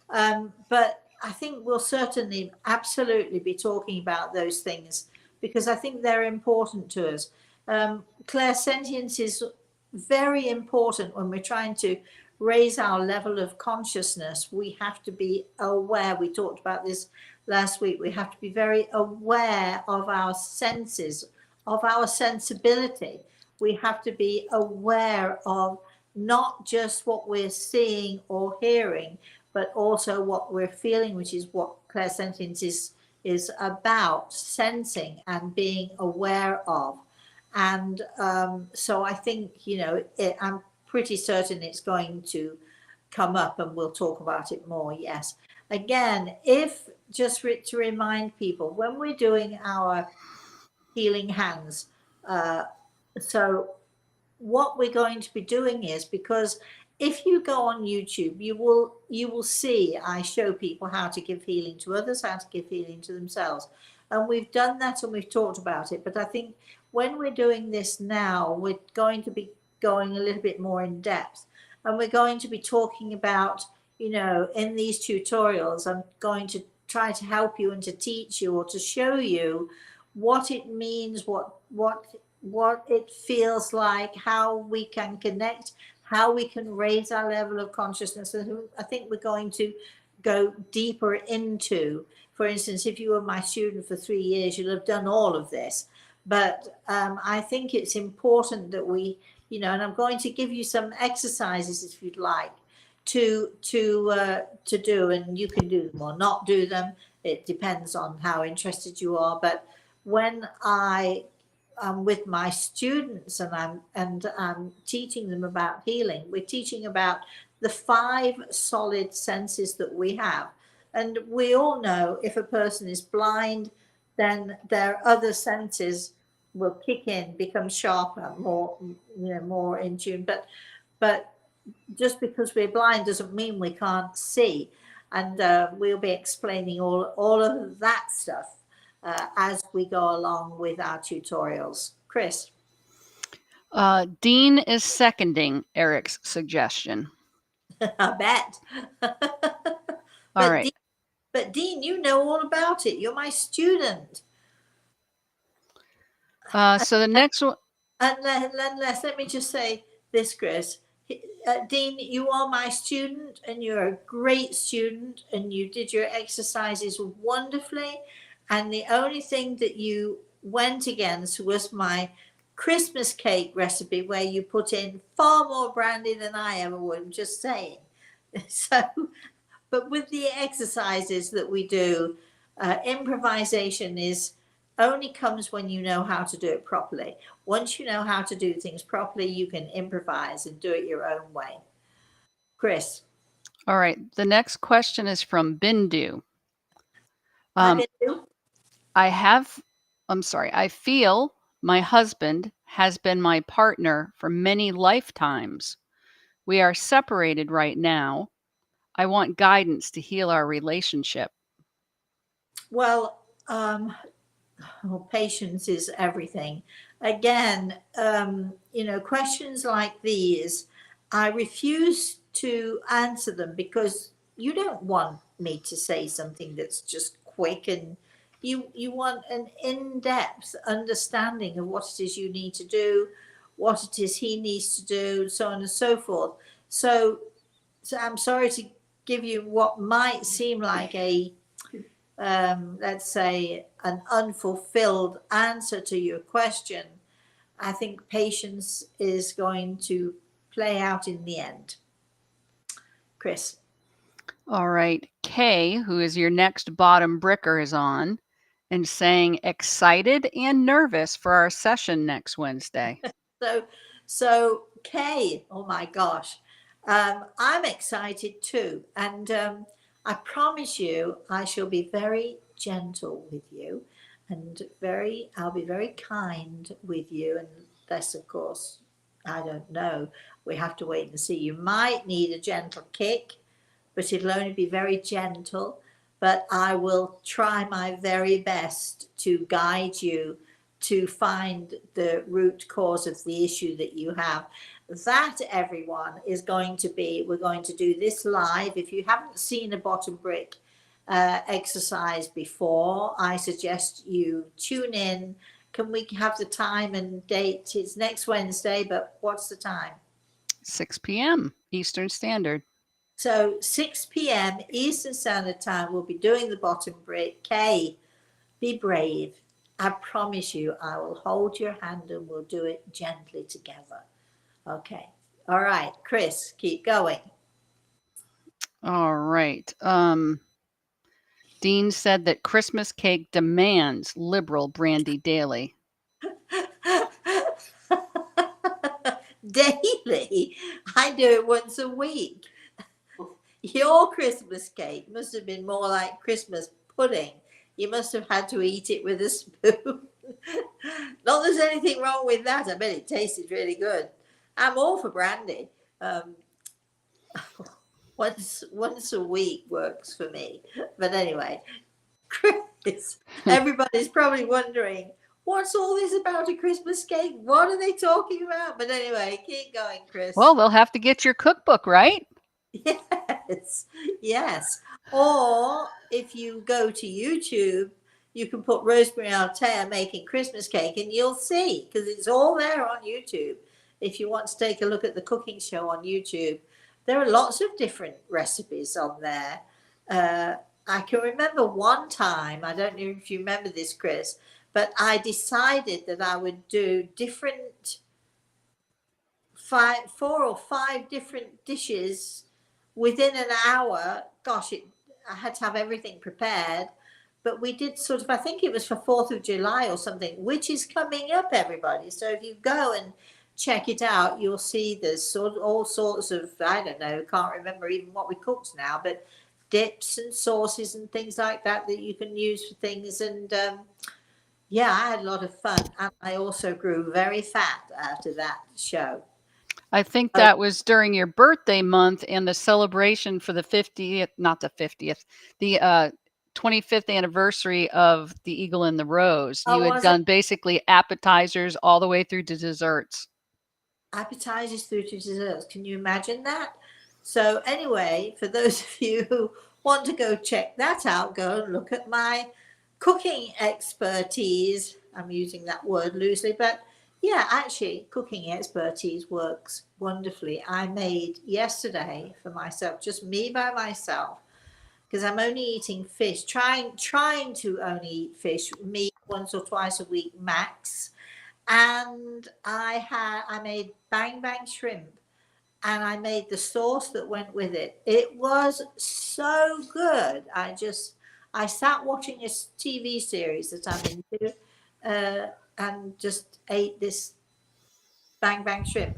But I think we'll certainly, absolutely be talking about those things because I think they're important to us. Clairsentience is very important when we're trying to raise our level of consciousness. We have to be aware. We talked about this last week. We have to be very aware of our senses, of our sensibility. We have to be aware of not just what we're seeing or hearing, but also what we're feeling, which is what clairsentience is about, sensing and being aware of. And so I think, you know, I'm pretty certain it's going to come up and we'll talk about it more. Yes. Again, if just to remind people, when we're doing our healing hands, So what we're going to be doing is, because if you go on YouTube, you will see I show people how to give healing to others, how to give healing to themselves. And we've done that and we've talked about it. But I think when we're doing this now, we're going to be going a little bit more in depth. And we're going to be talking about, in these tutorials, I'm going to try to help you and to teach you or to show you what it means, what it feels like, how we can connect, how we can raise our level of consciousness. And I think we're going to go deeper into, for instance, if you were my student for 3 years, you'll have done all of this. But I think it's important that we, and I'm going to give you some exercises if you'd like to do, and you can do them or not do them. It depends on how interested you are. But when I'm with my students and I'm teaching them about healing, we're teaching about the 5 solid senses that we have. And we all know if a person is blind, then their other senses will kick in, become sharper, more in tune. But just because we're blind doesn't mean we can't see. And we'll be explaining all of that stuff as we go along with our tutorials. Chris? Dean is seconding Eric's suggestion. I bet. All right. But Dean, you know all about it. You're my student. So the next one. Unless, let me just say this, Chris. Dean, you are my student and you're a great student and you did your exercises wonderfully. And the only thing that you went against was my Christmas cake recipe, where you put in far more brandy than I ever would. I'm just saying. So, but with the exercises that we do, improvisation only comes when you know how to do it properly. Once you know how to do things properly, you can improvise and do it your own way. Chris? All right. The next question is from Bindu. Hi, Bindu. I feel my husband has been my partner for many lifetimes. We are separated right now. I want guidance to heal our relationship. Well, patience is everything. Again, questions like these, I refuse to answer them because you don't want me to say something that's just quick, and you want an in-depth understanding of what it is you need to do, what it is he needs to do, so on and so forth. So I'm sorry to give you what might seem like let's say, an unfulfilled answer to your question. I think patience is going to play out in the end. Chris? All right. Kay, who is your next bottom bricker, is on and saying excited and nervous for our session next Wednesday. So Kay, oh my gosh, I'm excited too. And I promise you, I shall be very gentle with you and I'll be very kind with you. Unless, of course, I don't know. We have to wait and see. You might need a gentle kick, but it'll only be very gentle. But I will try my very best to guide you to find the root cause of the issue that you have. That, everyone, is going to be, we're going to do this live. If you haven't seen a bottom brick exercise before, I suggest you tune in. Can we have the time and date? It's next Wednesday, but what's the time? 6 p.m. Eastern Standard. So 6 p.m. Eastern Standard Time, we'll be doing the bottom brick. Kay, be brave. I promise you, I will hold your hand and we'll do it gently together. Okay. All right. Chris, keep going. All right. Dean said that Christmas cake demands liberal brandy daily. Daily? I do it once a week. Your Christmas cake must have been more like Christmas pudding. You must have had to eat it with a spoon. Not there's anything wrong with that. I bet it tasted really good. I'm all for brandy. Um, once a week works for me. But anyway, Chris, everybody's probably wondering what's all this about a Christmas cake? What are they talking about? But anyway, keep going, Chris. Well, they'll have to get your cookbook, right? Yes, yes. Or if you go to YouTube, you can put Rosemary Altea making Christmas cake and you'll see, because it's all there on YouTube. If you want to take a look at the cooking show on YouTube, there are lots of different recipes on there. I can remember one time, I don't know if you remember this, Chris, but I decided that I would do different four or five different dishes within an hour. Gosh, I had to have everything prepared. But we did sort of, I think it was for 4th of July or something, which is coming up, everybody. So if you go and check it out, you'll see there's all sorts of, I don't know, can't remember even what we cooked now, but dips and sauces and things like that that you can use for things. And yeah, I had a lot of fun. And I also grew very fat after that show. I think that was during your birthday month and the celebration for the 50th, not the 50th, the 25th anniversary of the Eagle and the Rose. You had done basically appetizers all the way through to desserts. Appetizers through to desserts. Can you imagine that? So anyway, for those of you who want to go check that out, go and look at my cooking expertise. I'm using that word loosely, but yeah, actually, cooking expertise works wonderfully. I made yesterday for myself, just me by myself, because I'm only eating fish, trying to only eat fish, meat once or twice a week max. And I made bang bang shrimp, and I made the sauce that went with it. It was so good. I sat watching a TV series that I'm into, and just ate this bang bang shrimp.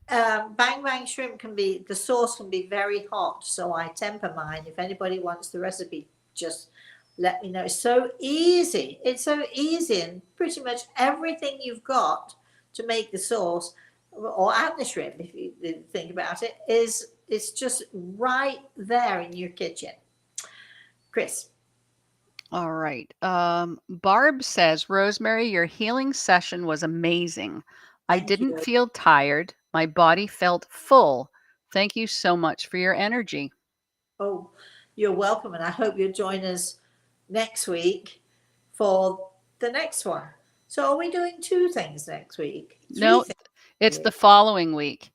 Bang bang shrimp the sauce can be very hot, so I temper mine. If anybody wants the recipe, just let me know. It's so easy. It's so easy, and pretty much everything you've got to make the sauce, or add the shrimp, if you think about it, it's just right there in your kitchen. Chris. All right. Barb says, Rosemary, your healing session was amazing. I didn't feel tired. My body felt full. Thank you so much for your energy. Oh, you're welcome. And I hope you'll join us next week for the next one. So are we doing 2 things next week? No, it's the following week.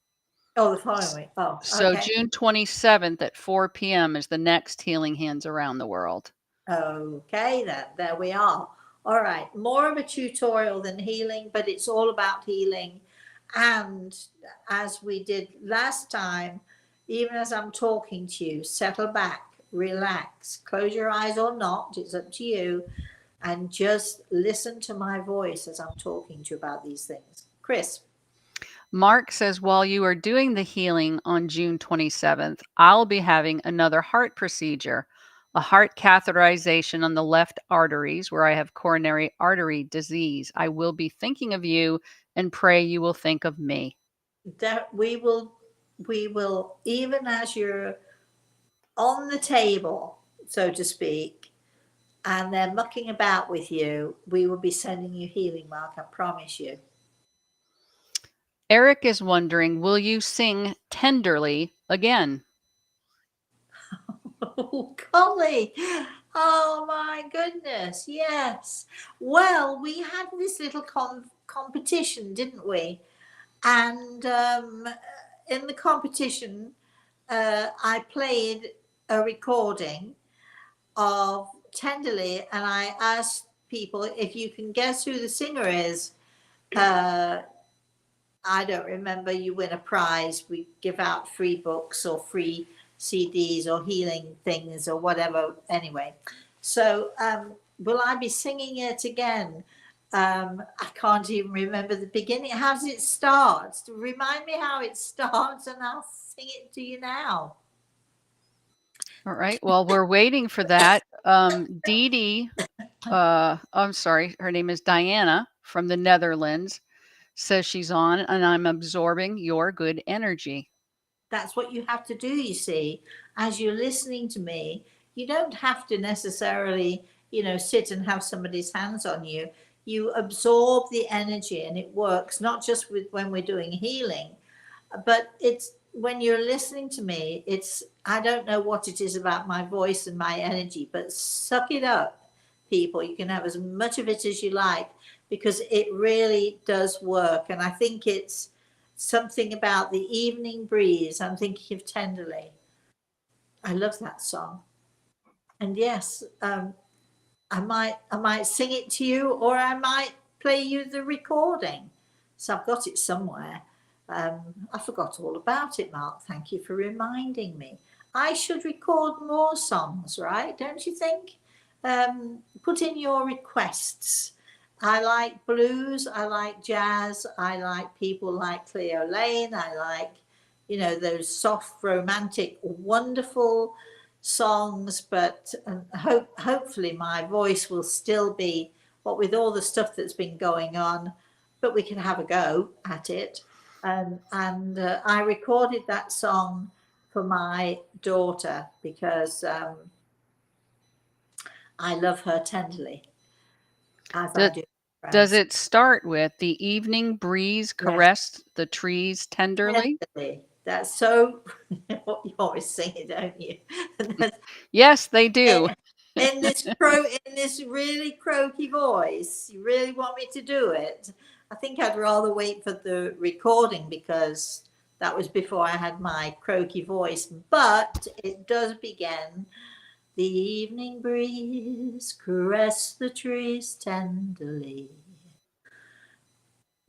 Oh, the following week. Oh, So okay. June 27th at 4 p.m. is the next Healing Hands Around the World. Okay, there we are. All right. More of a tutorial than healing, but it's all about healing. And as we did last time, even as I'm talking to you, settle back, relax, close your eyes or not, it's up to you, and just listen to my voice as I'm talking to you about these things. Chris. Mark says, while you are doing the healing on June 27th, I'll be having another heart procedure, a heart catheterization on the left arteries where I have coronary artery disease. I will be thinking of you and pray you will think of me. That we will, even as you're on the table, so to speak, and they're mucking about with you, we will be sending you healing, Mark, I promise you. Eric is wondering, will you sing Tenderly again? Oh, golly. Oh, my goodness. Yes. Well, we had this little competition, didn't we? And in the competition, I played a recording of Tenderly, and I asked people if you can guess who the singer is. I don't remember. You win a prize. We give out free books or free CDs or healing things or whatever. Anyway, so will I be singing it again? I can't even remember the beginning. How does it start? Remind me how it starts, and I'll sing it to you now. All right. Well, we're waiting for that. Dee Dee, I'm sorry, her name is Diana from the Netherlands, says she's on, and I'm absorbing your good energy. That's what you have to do, you see. As you're listening to me, you don't have to necessarily, sit and have somebody's hands on you. You absorb the energy, and it works not just with when we're doing healing, but it's when you're listening to me, it's, I don't know what it is about my voice and my energy, but suck it up, people. You can have as much of it as you like, because it really does work. And I think it's something about the evening breeze. I'm thinking of Tenderly. I love that song. And yes, I might sing it to you, or I might play you the recording. So I've got it somewhere. I forgot all about it, Mark. Thank you for reminding me. I should record more songs, right? Don't you think? Put in your requests. I like blues. I like jazz. I like people like Cleo Lane. I like, those soft, romantic, wonderful songs, but hopefully my voice will still be, what with all the stuff that's been going on, but we can have a go at it. And I recorded that song for my daughter because I love her tenderly, as I do Does friends. it start with the evening breeze Yes, caressed the trees tenderly? tenderly. That's so. You always sing it, don't you? Yes, they do. In this really croaky voice. You really want me to do it? I think I'd rather wait for the recording, because that was before I had my croaky voice. But it does begin. The evening breeze caress the trees tenderly.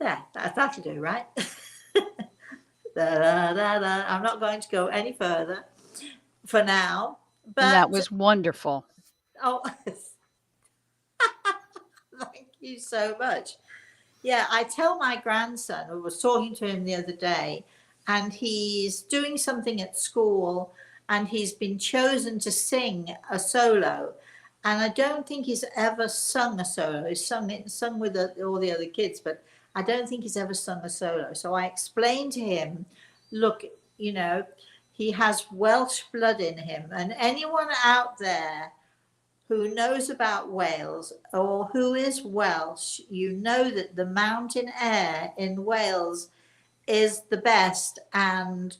Yeah, that'll do, right? Da, da, da, da. I'm not going to go any further for now. And that But was wonderful. oh, thank you so much. Yeah, I tell my grandson, I was talking to him the other day, and he's doing something at school, and he's been chosen to sing a solo. And I don't think he's ever sung a solo. He's sung with all the other kids, but I don't think he's ever sung a solo. So I explained to him, look, he has Welsh blood in him, and anyone out there who knows about Wales or who is Welsh, you know that the mountain air in Wales is the best. And,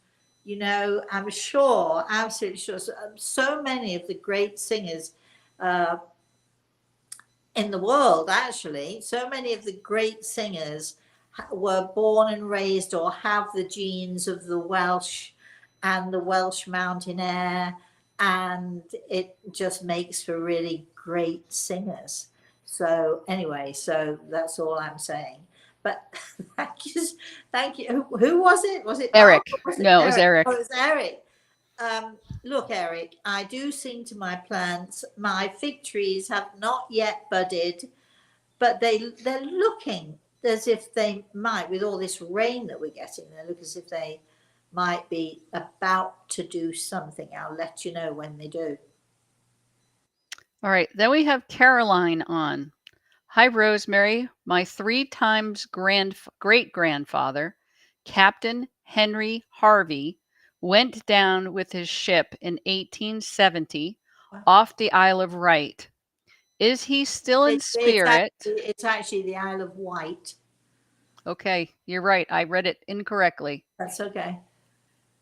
I'm sure, absolutely sure, so many of the great singers uh, in the world, actually, so many of the great singers were born and raised or have the genes of the Welsh and the Welsh mountain air, and it just makes for really great singers. So anyway, so that's all I'm saying. But thank you, thank you. Who was it? Was it Mark? Eric. Or was it No, it was Eric? Eric. Oh, it was Eric. Look, Eric, I do sing to my plants. My fig trees have not yet budded, but they're looking as if they might, with all this rain that we're getting, they look as if they might be about to do something. I'll let you know when they do. All right. Then we have Caroline on. Hi, Rosemary. My 3 times great grandfather, Captain Henry Harvey, went down with his ship in 1870 off the Isle of Wight. Is he still in spirit? It's actually the Isle of Wight. Okay, you're right. I read it incorrectly. That's okay.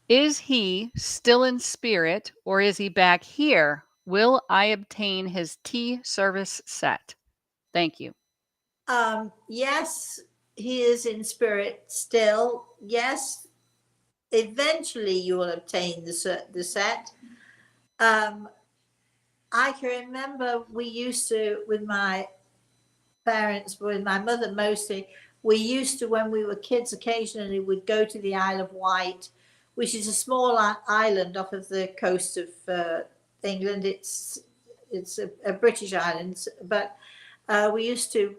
Is he still in spirit, or is he back here? Will I obtain his tea service set? Thank you. Yes, he is in spirit still. Yes, eventually you will obtain the set. I can remember we used to, with my parents, with my mother mostly, we used to, when we were kids, occasionally would go to the Isle of Wight, which is a small island off of the coast of England. It's a British island, but we used to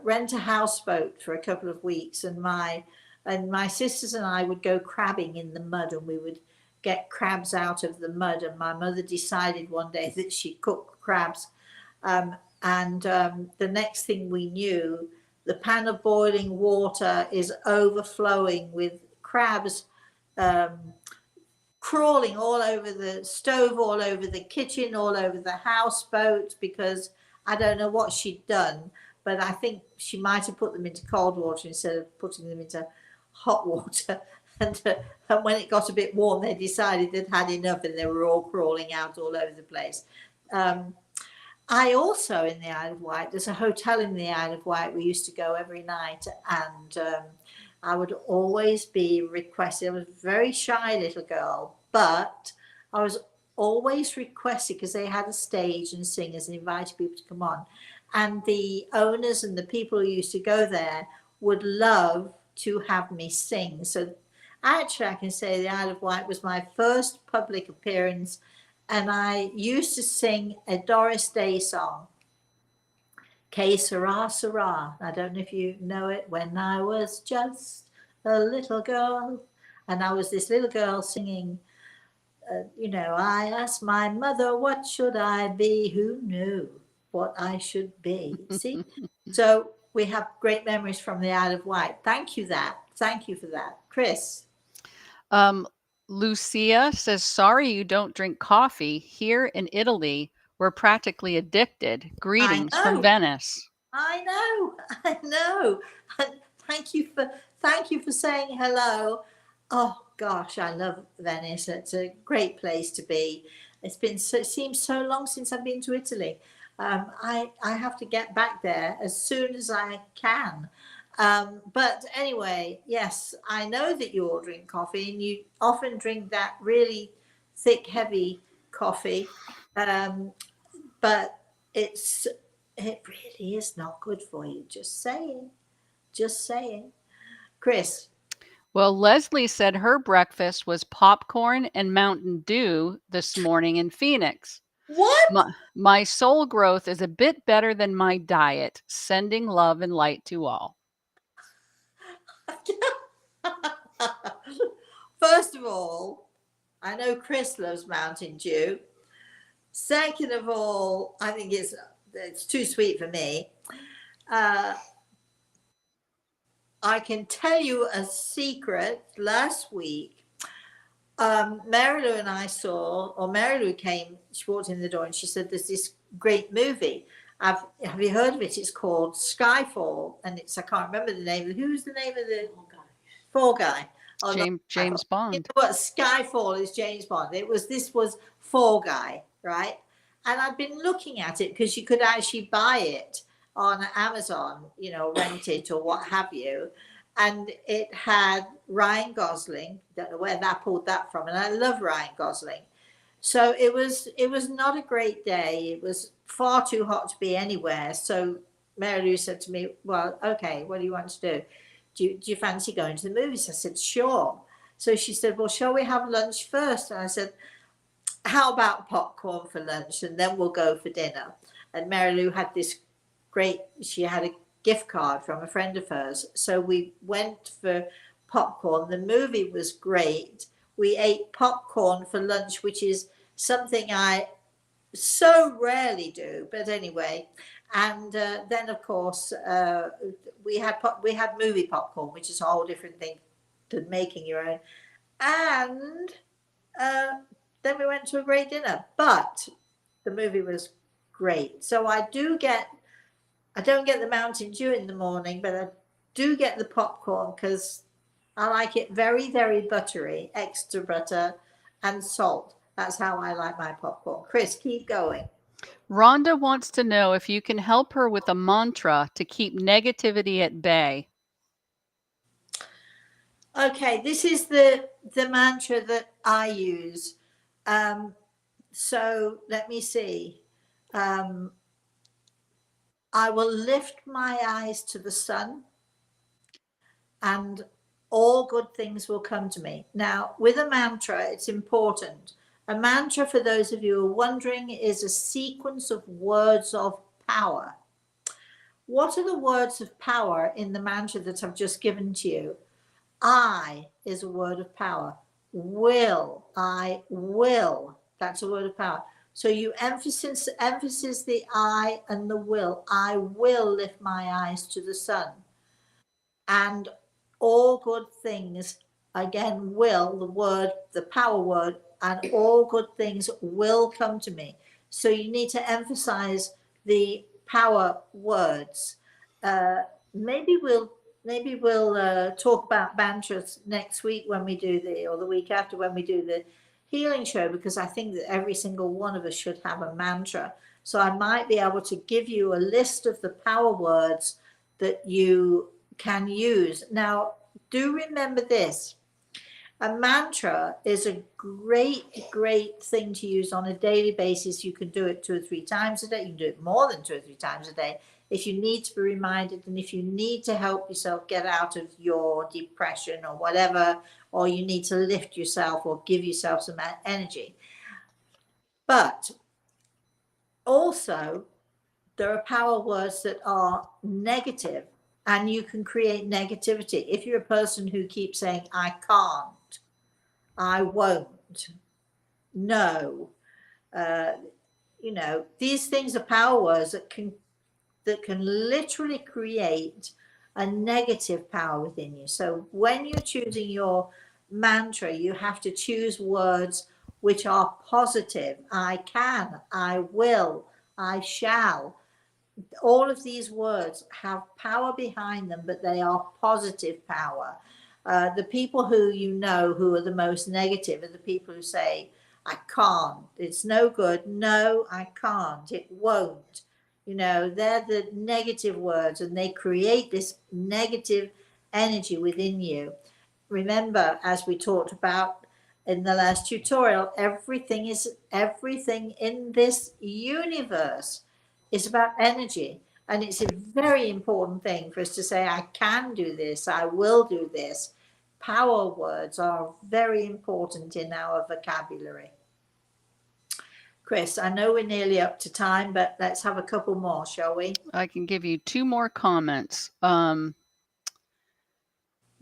rent a houseboat for a couple of weeks, and my sisters and I would go crabbing in the mud, and we would get crabs out of the mud. And my mother decided one day that she'd cook crabs. And the next thing we knew, the pan of boiling water is overflowing with crabs, crawling all over the stove, all over the kitchen, all over the houseboat, because I don't know what she'd done, but I think she might have put them into cold water instead of putting them into hot water. And when it got a bit warm, they decided they'd had enough, and they were all crawling out all over the place. I also, in the Isle of Wight, there's a hotel in the Isle of Wight we used to go every night, and I would always be requested. I was a very shy little girl, but I was always requested because they had a stage and singers and invited people to come on. And the owners and the people who used to go there would love to have me sing. So actually, I can say the Isle of Wight was my first public appearance, and I used to sing a Doris Day song, Que Sera Sera. I don't know if you know it. When I was just a little girl, and I was this little girl singing, I asked my mother, what should I be? Who knew what I should be? See? So we have great memories from the Isle of Wight. Thank you for that. Chris? Lucia says, sorry you don't drink coffee. Here in Italy, we're practically addicted. Greetings from Venice. I know. And thank you for saying hello. Oh gosh, I love Venice. It's a great place to be. It seems so long since I've been to Italy. I have to get back there as soon as I can. But anyway, yes, I know that you all drink coffee, and you often drink that really thick, heavy coffee. But it really is not good for you. Just saying. Chris? Well, Leslie said her breakfast was popcorn and Mountain Dew this morning in Phoenix. What? My soul growth is a bit better than my diet. Sending love and light to all. First of all, I know Chris loves Mountain Dew. Second of all, I think it's too sweet for me. I can tell you a secret. Last week, Mary Lou and I Mary Lou came, she walked in the door and she said, there's this great movie. Have you heard of it? It's called Skyfall, and I can't remember the name. Who's the name of the Fall Guy? Oh, James Bond. You know what? Skyfall is James Bond. This was Fall Guy, right? And I've been looking at it because you could actually buy it on Amazon, rent it or what have you. And it had Ryan Gosling. Don't know where that pulled that from. And I love Ryan Gosling. So it was not a great day. It was far too hot to be anywhere. So Mary Lou said to me, well, okay, what do you want to do? Do you fancy going to the movies? I said, sure. So she said, well, shall we have lunch first? And I said, how about popcorn for lunch? And then we'll go for dinner. And Mary Lou had she had a gift card from a friend of hers. So we went for popcorn. The movie was great. We ate popcorn for lunch, which is something I so rarely do. But anyway, and then of course we had movie popcorn, which is a whole different thing than making your own. And then we went to a great dinner. But the movie was great. So I don't get the Mountain Dew in the morning, but I do get the popcorn because I like it very, very buttery, extra butter and salt. That's how I like my popcorn. Chris, keep going. Rhonda wants to know if you can help her with a mantra to keep negativity at bay. Okay, this is the mantra that I use. So let me see. I will lift my eyes to the sun, and all good things will come to me. Now, with a mantra, it's important. A mantra, for those of you who are wondering, is a sequence of words of power. What are the words of power in the mantra that I've just given to you? I is a word of power. will. I will. That's a word of power. So you emphasis the I and the will. I will lift my eyes to the sun. And all good things, again, will, the word, the power word, and all good things will come to me. So you need to emphasize the power words. Maybe we'll talk about mantras next week when we do or the week after when we do the healing show, because I think that every single one of us should have a mantra. So I might be able to give you a list of the power words that you can use. Now, do remember this. A mantra is a great thing to use on a daily basis. You can do it 2 or 3 times a day. You can do it more than 2 or 3 times a day if you need to be reminded, and if you need to help yourself get out of your depression or whatever, or you need to lift yourself or give yourself some energy. But also, there are power words that are negative, and you can create negativity. If you're a person who keeps saying, I can't, I won't, no, these things are power words that can literally create a negative power within you. So when you're choosing your mantra, you have to choose words which are positive. I can, I will, I shall. All of these words have power behind them, but they are positive power. The people who who are the most negative are the people who say, I can't, it's no good, no, I can't, it won't. They're the negative words, and they create this negative energy within you. Remember, as we talked about in the last tutorial, everything in this universe is about energy. And it's a very important thing for us to say, I can do this, I will do this. Power words are very important in our vocabulary. Chris, I know we're nearly up to time, but let's have a couple more, shall we? I can give you 2 more comments.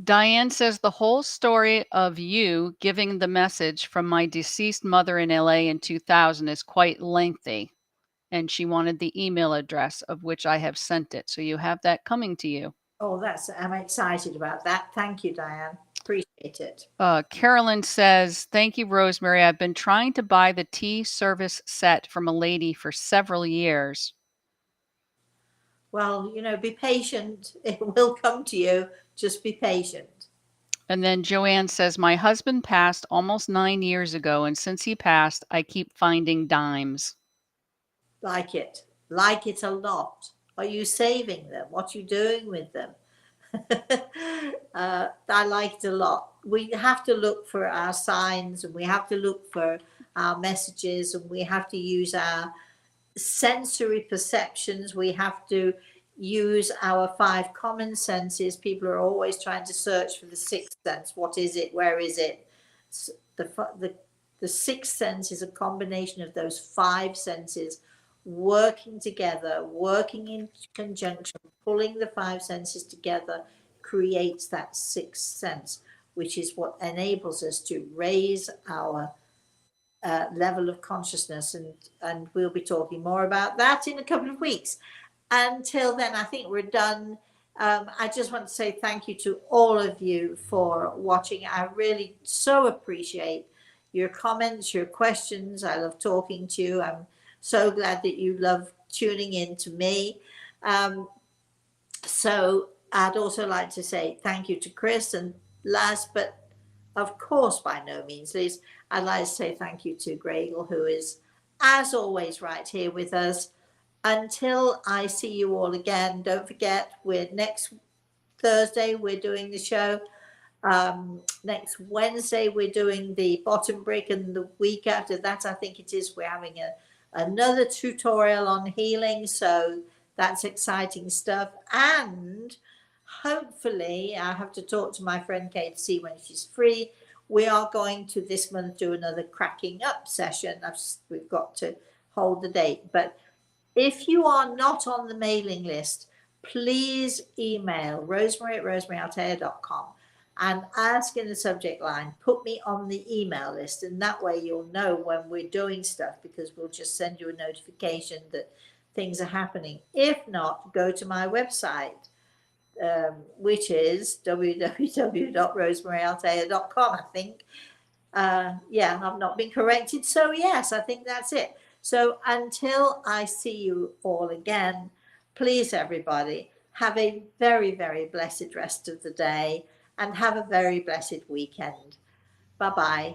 Diane says the whole story of you giving the message from my deceased mother in LA in 2000 is quite lengthy. And she wanted the email address, of which I have sent it. So you have that coming to you. Oh, I'm excited about that. Thank you, Diane. Appreciate it. Carolyn says, thank you, Rosemary. I've been trying to buy the tea service set from a lady for several years. Well, be patient. It will come to you. Just be patient. And then Joanne says, my husband passed almost 9 years ago, and since he passed, I keep finding dimes. Like it a lot. Are you saving them? What are you doing with them? I like it a lot. We have to look for our signs, and we have to look for our messages, and we have to use our sensory perceptions. We have to use our 5 common senses. People are always trying to search for the 6th sense. What is it? Where is it? The 6th sense is a combination of those 5 senses working together, working in conjunction, pulling the 5 senses together creates that 6th sense, which is what enables us to raise our level of consciousness, and we'll be talking more about that in a couple of weeks. Until then, I think we're done. I just want to say thank you to all of you for watching. I really so appreciate your comments, your questions. I love talking to you. I'm so glad that you love tuning in to me. So I'd also like to say thank you to Chris, and last but of course by no means least, I'd like to say thank you to Gregel, who is as always right here with us. Until I see you all again, don't forget, next Thursday we're doing the show. Next Wednesday we're doing the bottom brick, and the week after that, I think it is, we're having another tutorial on healing. So that's exciting stuff. And hopefully, I have to talk to my friend Kate to see when she's free. We are going to this month do another cracking up session. We've got to hold the date. But if you are not on the mailing list, please email Rosemary at rosemaryaltea.com and ask in the subject line, put me on the email list, and that way you'll know when we're doing stuff, because we'll just send you a notification that things are happening. If not, go to my website, which is www.rosemaryaltea.com, I think. Yeah, I've not been corrected, so yes, I think that's it. So until I see you all again, please, everybody, have a very, very blessed rest of the day, and have a very blessed weekend. Bye-bye.